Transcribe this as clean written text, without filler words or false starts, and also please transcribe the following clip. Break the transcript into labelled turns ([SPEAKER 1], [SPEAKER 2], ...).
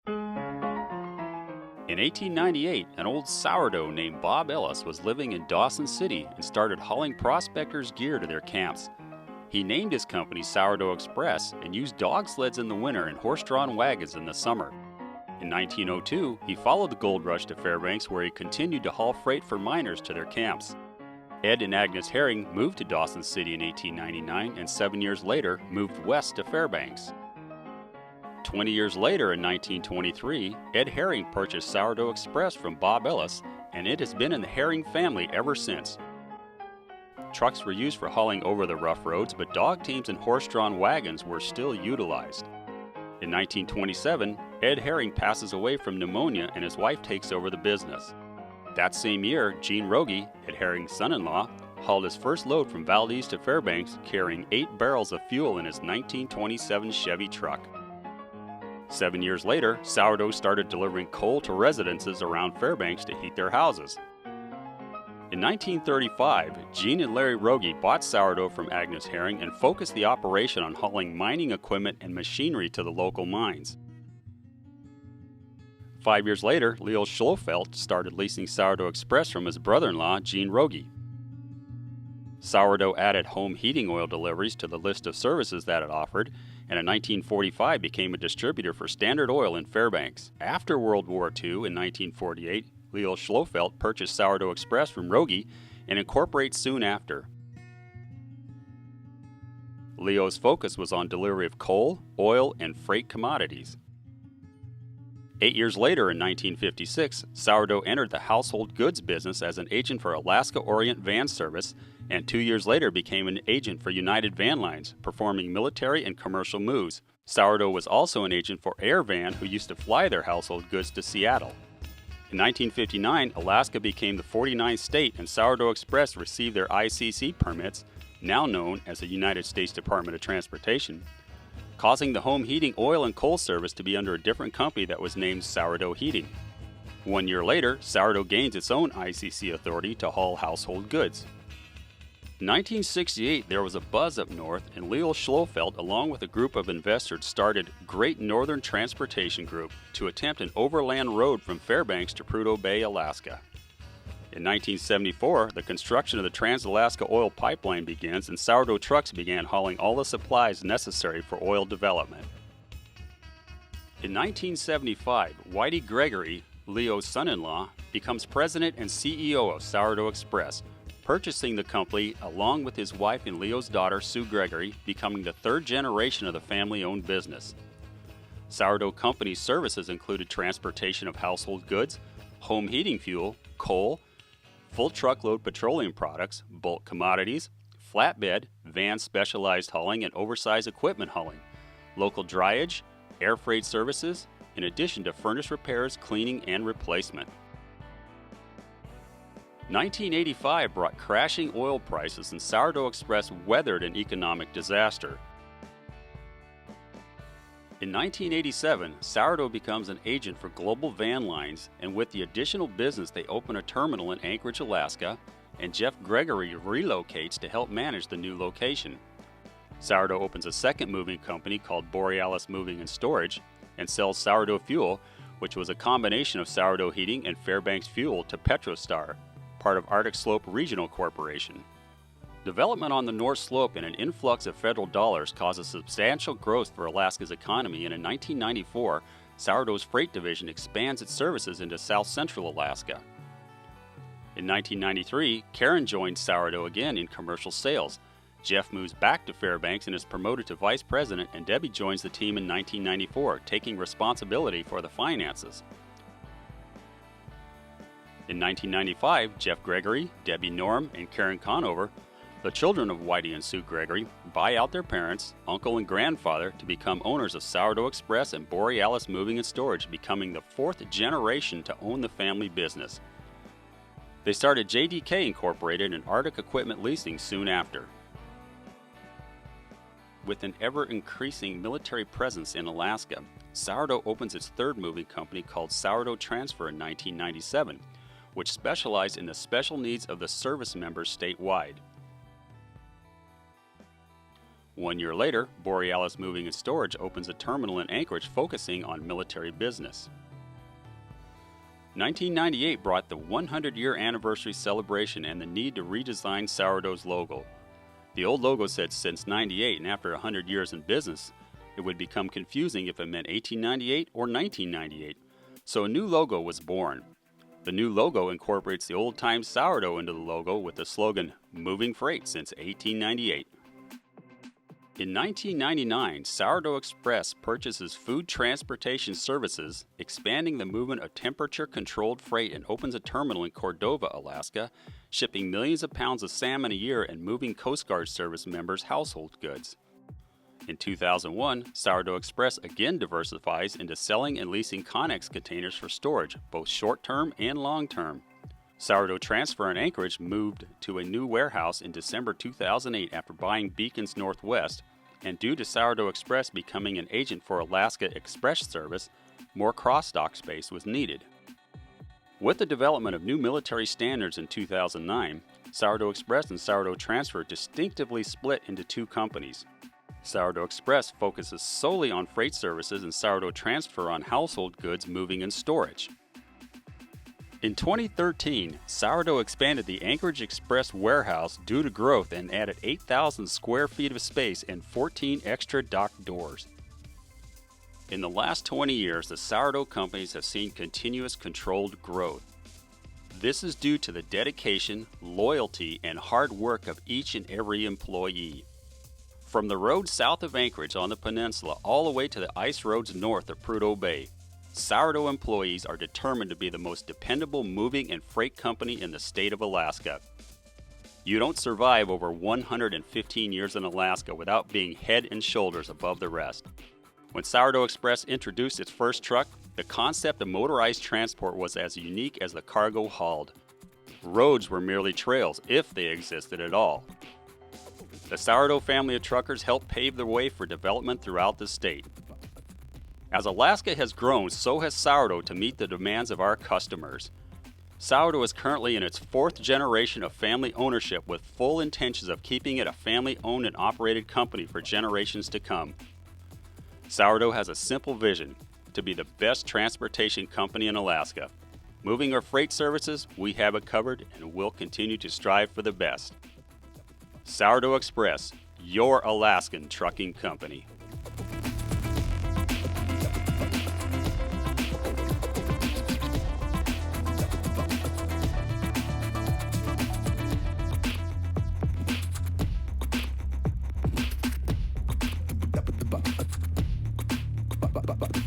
[SPEAKER 1] In 1898, an old sourdough named Bob Ellis was living in Dawson City and started hauling prospectors' gear to their camps. He named his company Sourdough Express and used dog sleds in the winter and horse-drawn wagons in the summer. In 1902, he followed the gold rush to Fairbanks, where he continued to haul freight for miners to their camps. Ed and Agnes Herring moved to Dawson City in 1899 and 7 years later moved west to Fairbanks. 20 years later, in 1923, Ed Herring purchased Sourdough Express from Bob Ellis, and it has been in the Herring family ever since. Trucks were used for hauling over the rough roads, but dog teams and horse-drawn wagons were still utilized. In 1927, Ed Herring passes away from pneumonia and his wife takes over the business. That same year, Gene Rogie, Ed Herring's son-in-law, hauled his first load from Valdez to Fairbanks, carrying 8 barrels of fuel in his 1927 Chevy truck. 7 years later, Sourdough started delivering coal to residences around Fairbanks to heat their houses. In 1935, Gene and Larry Rogie bought Sourdough from Agnes Herring and focused the operation on hauling mining equipment and machinery to the local mines. 5 years later, Leo Schlofelt started leasing Sourdough Express from his brother-in-law, Gene Rogie. Sourdough added home heating oil deliveries to the list of services that it offered, and in 1945 became a distributor for Standard Oil in Fairbanks. After World War II, in 1948, Leo Schlofelt purchased Sourdough Express from Rogie and incorporated soon after. Leo's focus was on delivery of coal, oil, and freight commodities. 8 years later, in 1956, Sourdough entered the household goods business as an agent for Alaska Orient Van Service, and 2 years later became an agent for United Van Lines, performing military and commercial moves. Sourdough was also an agent for Air Van, who used to fly their household goods to Seattle. In 1959, Alaska became the 49th state, and Sourdough Express received their ICC permits, now known as the United States Department of Transportation, causing the home heating oil and coal service to be under a different company that was named Sourdough Heating. 1 year later, Sourdough gains its own ICC authority to haul household goods. In 1968, there was a buzz up north, and Leo Schlofelt, along with a group of investors, started Great Northern Transportation Group to attempt an overland road from Fairbanks to Prudhoe Bay, Alaska. In 1974, the construction of the Trans-Alaska Oil Pipeline begins, and Sourdough trucks began hauling all the supplies necessary for oil development. In 1975, Whitey Gregory, Leo's son-in-law, becomes president and CEO of Sourdough Express, purchasing the company along with his wife and Leo's daughter, Sue Gregory, becoming the third generation of the family-owned business. Sourdough Company's services included transportation of household goods, home heating fuel, coal, full truckload petroleum products, bulk commodities, flatbed, van specialized hauling, and oversized equipment hauling, local dryage, air freight services, in addition to furnace repairs, cleaning, and replacement. 1985 brought crashing oil prices, and Sourdough Express weathered an economic disaster. In 1987, Sourdough becomes an agent for Global Van Lines, and with the additional business they open a terminal in Anchorage, Alaska, and Jeff Gregory relocates to help manage the new location. Sourdough opens a second moving company called Borealis Moving and Storage and sells sourdough fuel, which was a combination of Sourdough Heating and Fairbanks Fuel, to Petrostar, part of Arctic Slope Regional Corporation. Development on the North Slope and an influx of federal dollars caused a substantial growth for Alaska's economy, and in 1994, Sourdough's freight division expands its services into South Central Alaska. In 1993, Karen joined Sourdough again in commercial sales. Jeff moves back to Fairbanks and is promoted to vice president, and Debbie joins the team in 1994, taking responsibility for the finances. In 1995, Jeff Gregory, Debbie Norm, and Karen Conover, the children of Whitey and Sue Gregory, buy out their parents, uncle and grandfather, to become owners of Sourdough Express and Borealis Moving and Storage, becoming the fourth generation to own the family business. They started JDK Incorporated and Arctic Equipment Leasing soon after. With an ever-increasing military presence in Alaska, Sourdough opens its third moving company called Sourdough Transfer in 1997, which specialized in the special needs of the service members statewide. 1 year later, Borealis Moving and Storage opens a terminal in Anchorage focusing on military business. 1998 brought the 100-year anniversary celebration and the need to redesign Sourdough's logo. The old logo said since 98, and after 100 years in business, it would become confusing if it meant 1898 or 1998. So a new logo was born. The new logo incorporates the old-time sourdough into the logo with the slogan, "Moving Freight Since 1898." In 1999, Sourdough Express purchases food transportation services, expanding the movement of temperature-controlled freight, and opens a terminal in Cordova, Alaska, shipping millions of pounds of salmon a year and moving Coast Guard service members' household goods. In 2001, Sourdough Express again diversifies into selling and leasing Connex containers for storage, both short-term and long-term. Sourdough Transfer in Anchorage moved to a new warehouse in December 2008 after buying Beacons Northwest, and due to Sourdough Express becoming an agent for Alaska Express service, more cross-dock space was needed. With the development of new military standards in 2009, Sourdough Express and Sourdough Transfer distinctively split into two companies. Sourdough Express focuses solely on freight services and Sourdough Transfer on household goods moving and storage. In 2013, Sourdough expanded the Anchorage Express warehouse due to growth and added 8,000 square feet of space and 14 extra dock doors. In the last 20 years, the sourdough companies have seen continuous controlled growth. This is due to the dedication, loyalty, and hard work of each and every employee. From the road south of Anchorage on the peninsula all the way to the ice roads north of Prudhoe Bay, Sourdough employees are determined to be the most dependable moving and freight company in the state of Alaska. You don't survive over 115 years in Alaska without being head and shoulders above the rest. When Sourdough Express introduced its first truck, the concept of motorized transport was as unique as the cargo hauled. Roads were merely trails, if they existed at all. The Sourdough family of truckers helped pave the way for development throughout the state. As Alaska has grown, so has sourdough to meet the demands of our customers. Sourdough is currently in its fourth generation of family ownership with full intentions of keeping it a family-owned and operated company for generations to come. Sourdough has a simple vision, to be the best transportation company in Alaska. Moving our freight services, we have it covered and will continue to strive for the best. Sourdough Express, your Alaskan trucking company.
[SPEAKER 2] Ba ba ba